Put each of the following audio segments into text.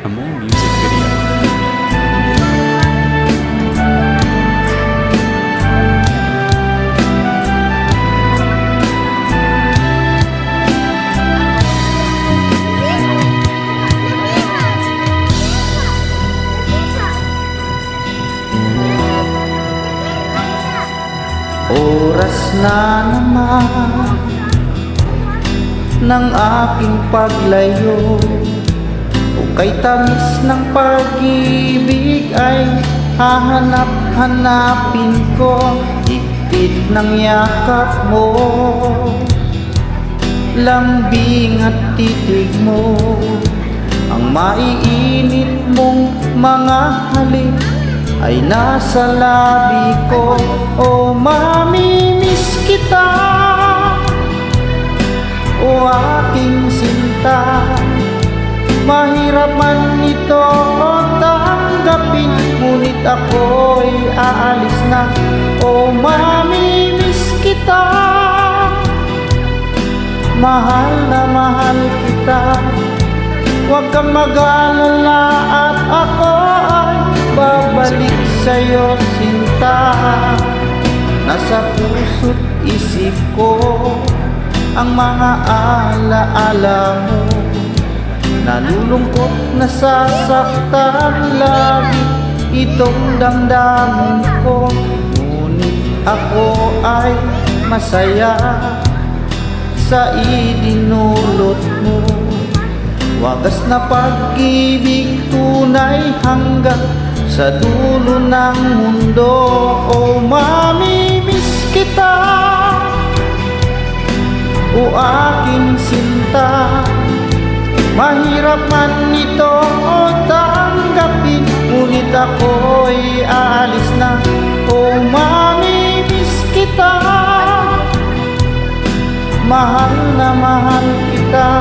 Among music video. Oras na naman ng aking paglayo, o kay tamis ng pag-ibig ay hahanap-hanapin ko. Higpit ng yakap mo, lambing at titig mo, ang maiinit mong mga halik ay nasa labi ko. O mamimiss kita, o aking sinta. Mahirap man ito tanggapin, ngunit ako'y aalis na. O mamimiss kita, mahal na mahal kita. Huwag kang mag-alala at ako ay babalik sa'yo, sinta. Nasa puso't isip ko ang mga alaala mo. Nalulungkot, nasasaktan lagi itong damdamin ko, ngunit ako ay masaya sa idinulot mo. Wagas na pag-ibig, tunay hanggang sa dulo ng mundo. O mamimiss kita, o aking sinta. Mahirap man ito tanggapin, ngunit ako'y aalis na. O mamimiss kita, mahal na mahal kita.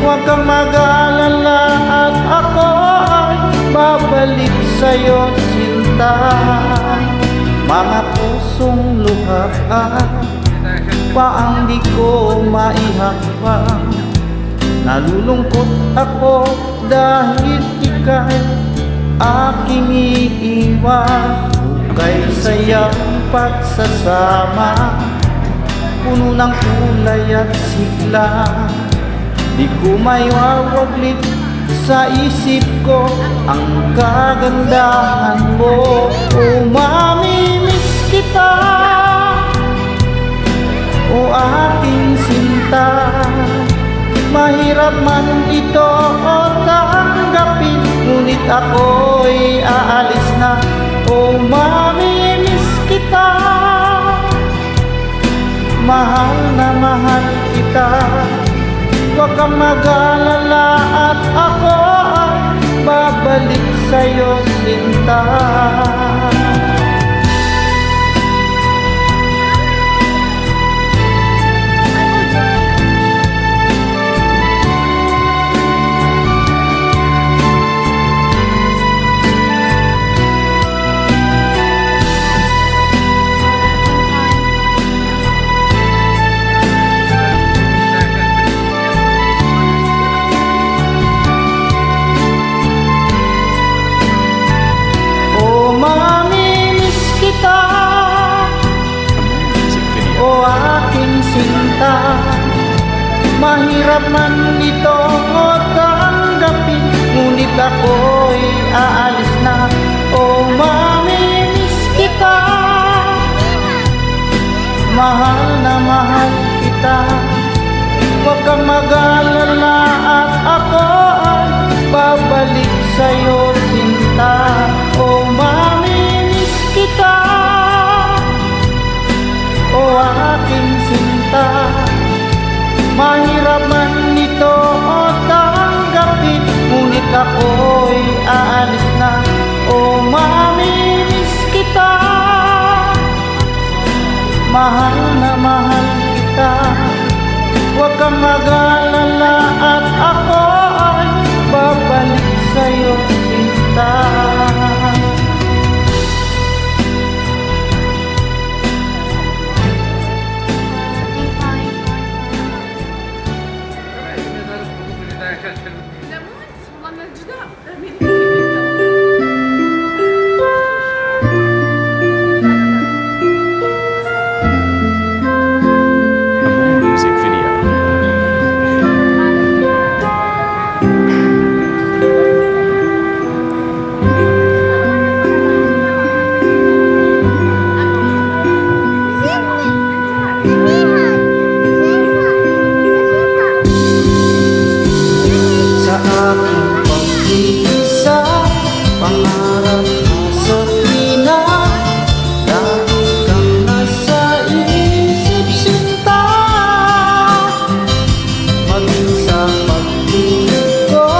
Huwag kang mag-alala at ako ay babalik sa'yo, sinta. Mga pusong luhaan pa ang di ko maihakbang. Nalulungkot ako dahil ika'y aking iiwan. Kay sayang pagsasama, puno ng kulay at sigla. Di ko maiwawaglit sa isip ko ang kagandahan mo. O mamimiss kita, o aking sinta. Mahirap man ito tanggapin, ngunit ako'y aalis na. O mamimiss kita, mahal na mahal kita. Huwag kang mag-alala at ako ay babalik sa'yo, sinta. O aking sinta, mahirap man ito tanggapin, ngunit ako'y aalis na. O mamimiss kita, mahal na mahal kita. Huwag kang mag-alala at ako ay babalik sa'yo, sinta. O mamimiss kita, o aking sinta. Mahirap man ito tanggapin, ngunit ako'y aalis na. O mamimiss kita, mahal na mahal kita. Huwag kang mag-alala at ako ay babalik sa'yo, sinta. Lemon, wala na Music video. Sa aking pag-iisa, pangarap mo sa pina, dahil kang nasa isip sinta. Maging sa pag-ibig ko,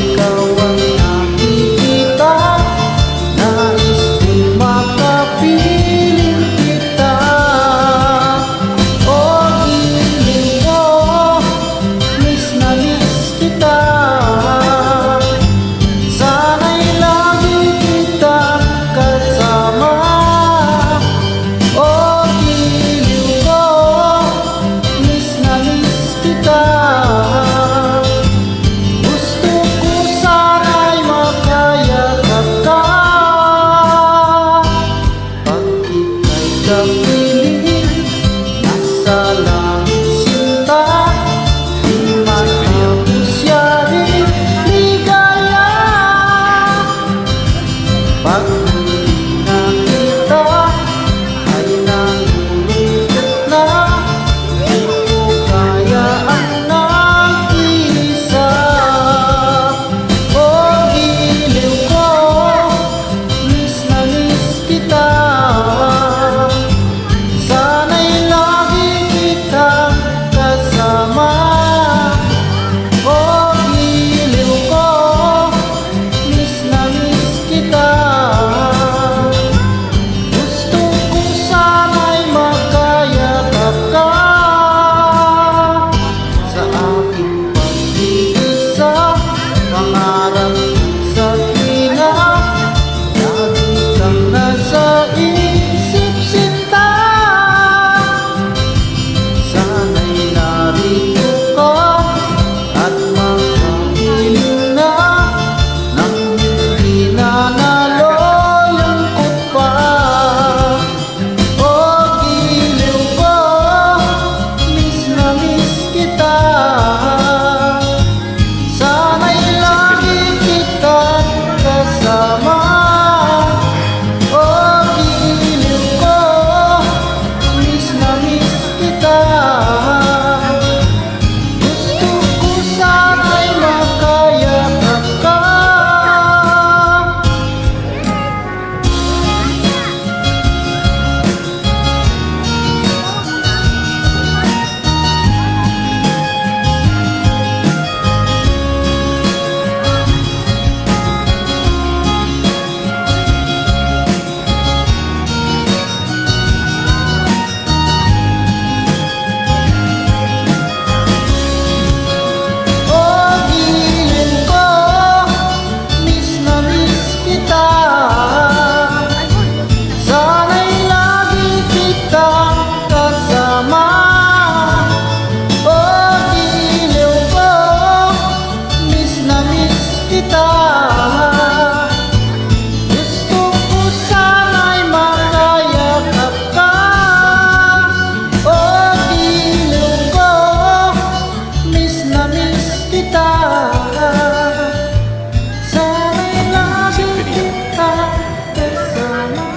ikaw ang nakikita, nais kong makapiling kita. O hiling ko, miss na miss kita. Sana'y lagi kitang kasama. O giliw ko, miss na miss kita. Gusto ko sana'y makayakap ka. Pag ika'y kapiling, nasa langit sinta, di matapos yaring ligaya. Pag hindi na kita, ay nangulungkot na, di ko kaya ang nag-iisa. O giliw ko, miss na miss kita. Sana'y lagi kitang kasama. O giliw ko, miss na miss kita. Gusto ko sana'y makayakap ka. Sa aking pag-iisa, pangarap sa tina, lagi kang nasa isip sinta. Sana'y narito ka at makapiling na, nang hindi na nalulungkot pa. O giliw ko, miss na miss kita. Sana'y lagi kitang kasama. O giliw ko, miss na miss kita. Gusto ko sana'y makayakap ka. O giliw ko, miss na miss kita. Sana'y lagi kitang kasama. O giliw ko, miss na miss kita. Gusto ko sana'y makayakap ka. O giliw ko, miss na miss kita. Sana'y lagi Video. kitang kasama.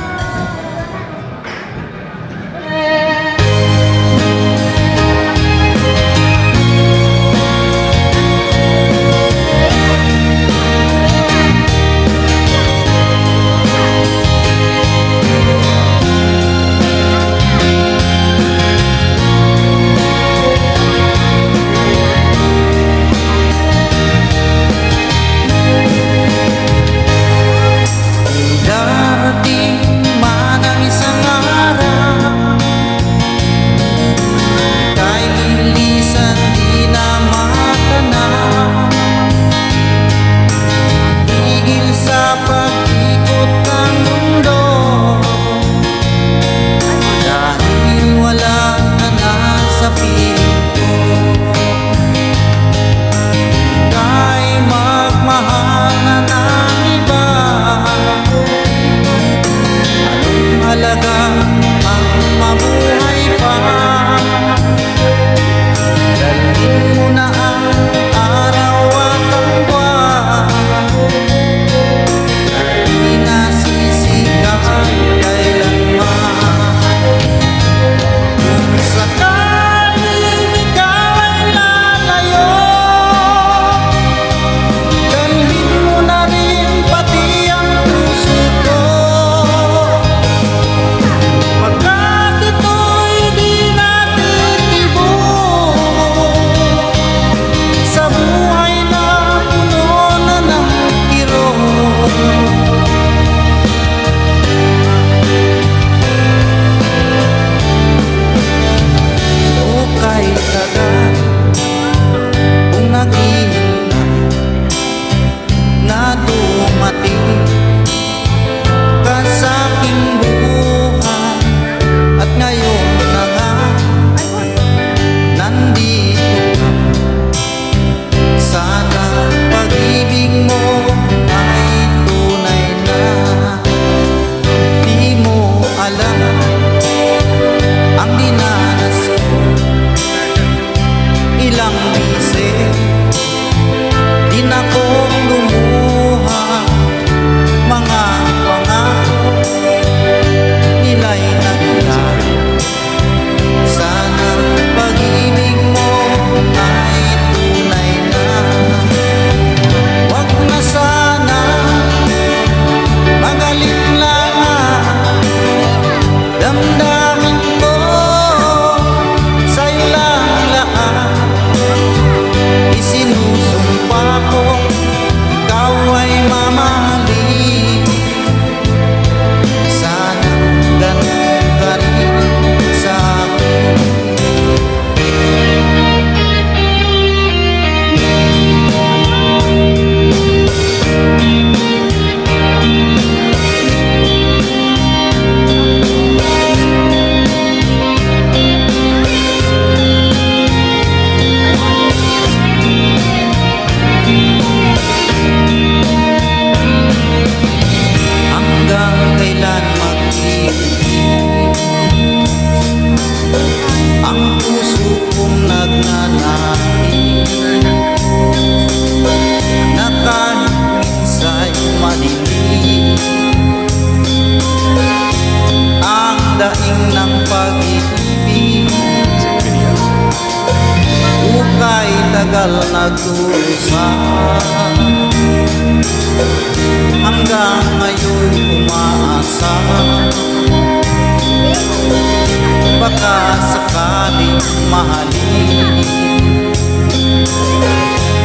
mahalin.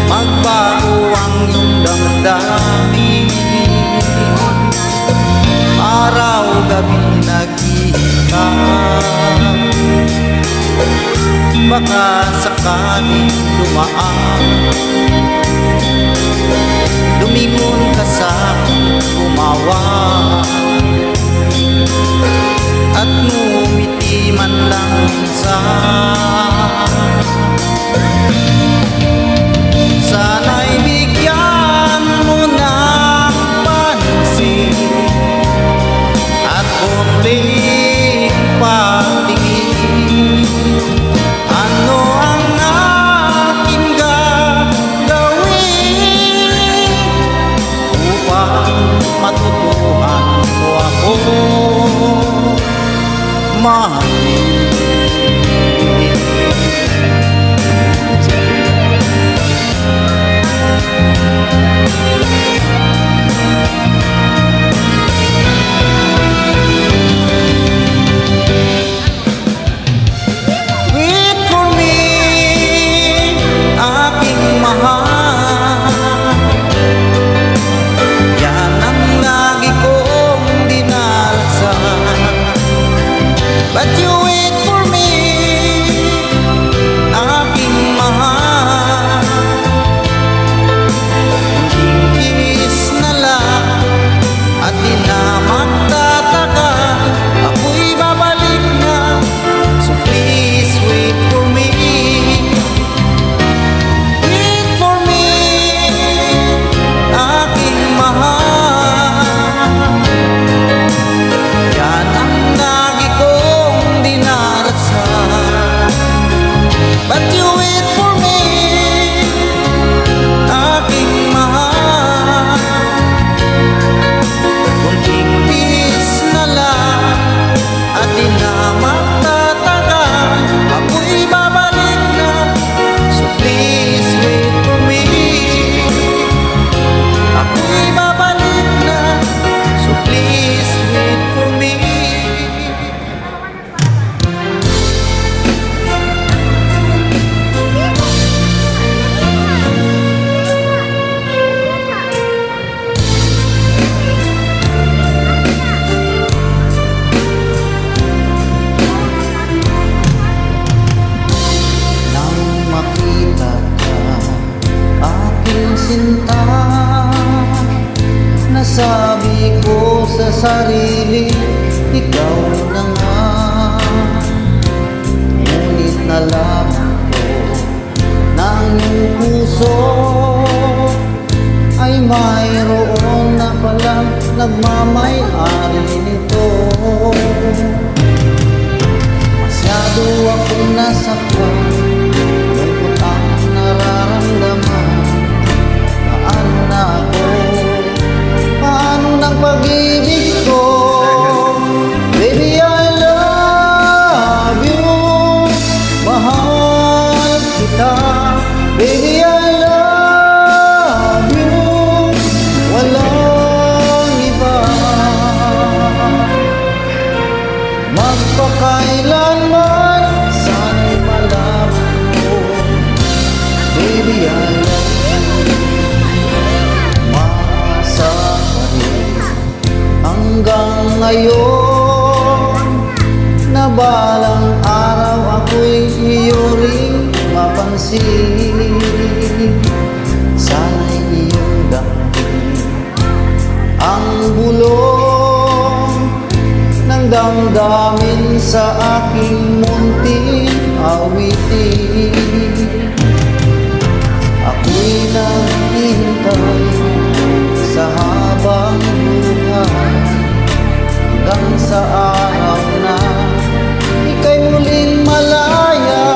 Magbago ang iyong damdamin, araw-gabi nag-iikap. Baka sakaling dumaan, lumingon ka sa gumawa, at ngumiti man lang minsan. Sana'y bigyan mo ng pansin at konting patingin. Ano ang aking gagawin upang matutuhan mo ako mahalin? Wait for me, aking mahal. Yan ang lagi kong dinarasal. But you wait for me, aking mahal. Kunting na lang at di na magtatagal, ako'y babalik na. So please wait for me. Wait for me, aking mahal. Yan ang lagi kong dinarasal. But you wait for me, aking mahal. Kunting tiis na lang at di na magtatagal, ako'y babalik na. So please wait for me. Ako'y babalik na. So please wait for me. Nang makita ka, aking sinta, nasabi ko sa sarili, ikaw na nga. Ngunit nalaman ko na ang iyong puso ay mayroon na palang nagmamay-ari nito. Masyado akong nasaktan, lungkot ang nararamdaman. Paano na ako? Paano ng pag-ibig ko? Baby, I love you. Mahal kita. Baby, I love you. Walang iba. Magpakailanman, sana'y malaman mo. Baby, I love you. Masa pa rin hanggang ngayon, na balang araw ako'y iyo ring mapansin. Sana'y iyong damdamin ang bulong ng damdamin sa aking munting awitin. Ako'y naghihintay sa habang buhay, hanggang sa araw na ika'y muling malaya.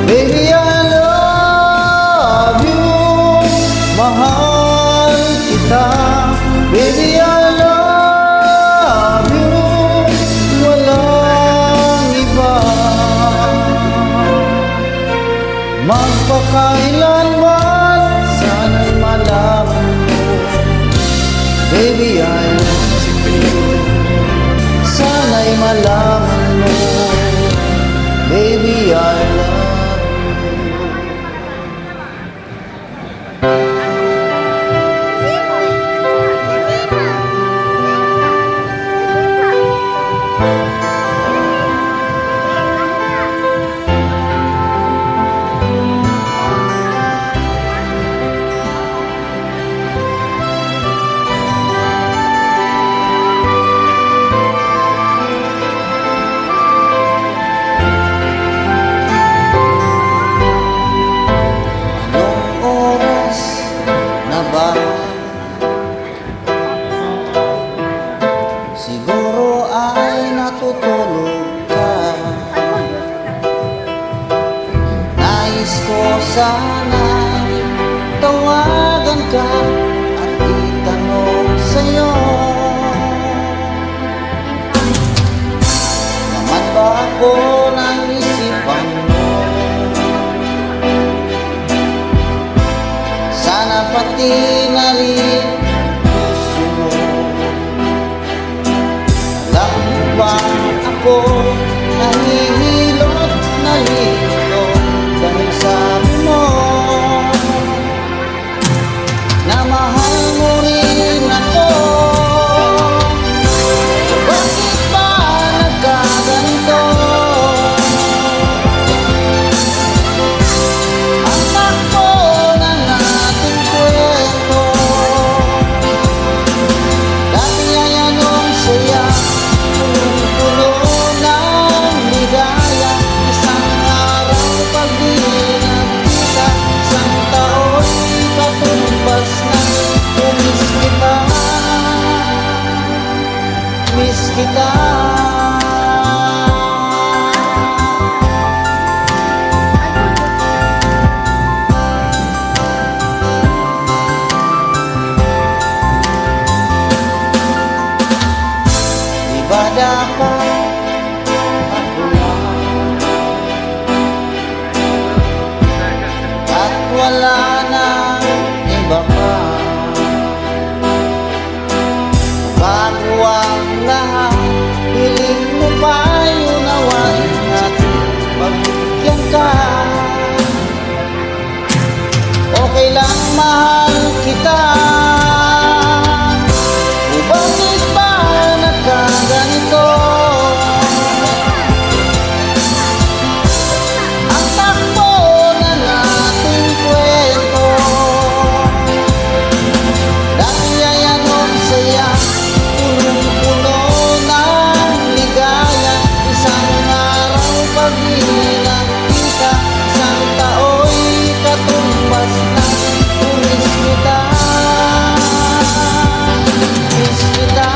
Baby, I love you. Mahal kita. Baby, I love you. Walang iba. Magpakailanman, sana'y malaman mo. Baby, I love you. Sana'y malaman mo. Baby, I love you. sana'y tawagan ka at itanong sa'yo, naman ba ako ng isipan mo? Sana pati na rin puso mo. Alam mo ba ako nahihilot na lito dahil sabi mo na mahal mo rin ako. Bakit ba nagkaganito? Ang takbo ng ating kwento, dati ay anong saya, punong-puno ng ligaya. Isang araw pag di nagkita, isang tao'y katumbas na umis kita, miss kita. Di ba dapat ako lang at wala nang iba pa? Bago ang lahat, hiling mo ba'y unawain at pagbigyan ka? Okay lang mahal kita. O bakit ba nagkaganito? Ang takbo ng ating kwento, dati ay anong saya, punong-puno ng ligaya. Isang araw pag di nagkita, isang tao'y katumbas na umis kita, miss kita.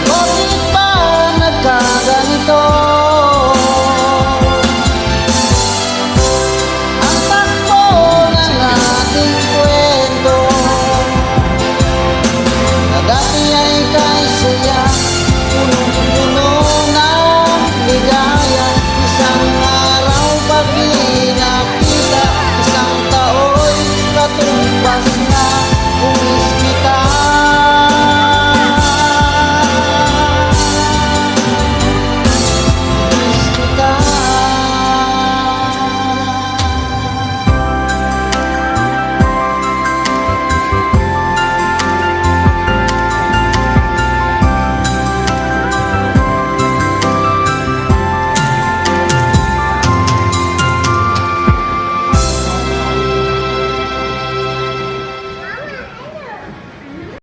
Bakit ba nagkaganito? Ang takbo ng ating kwento, na dati ay kay saya, punong-puno ng ligaya. Isang araw pag di nakita, isang tao'y katumbas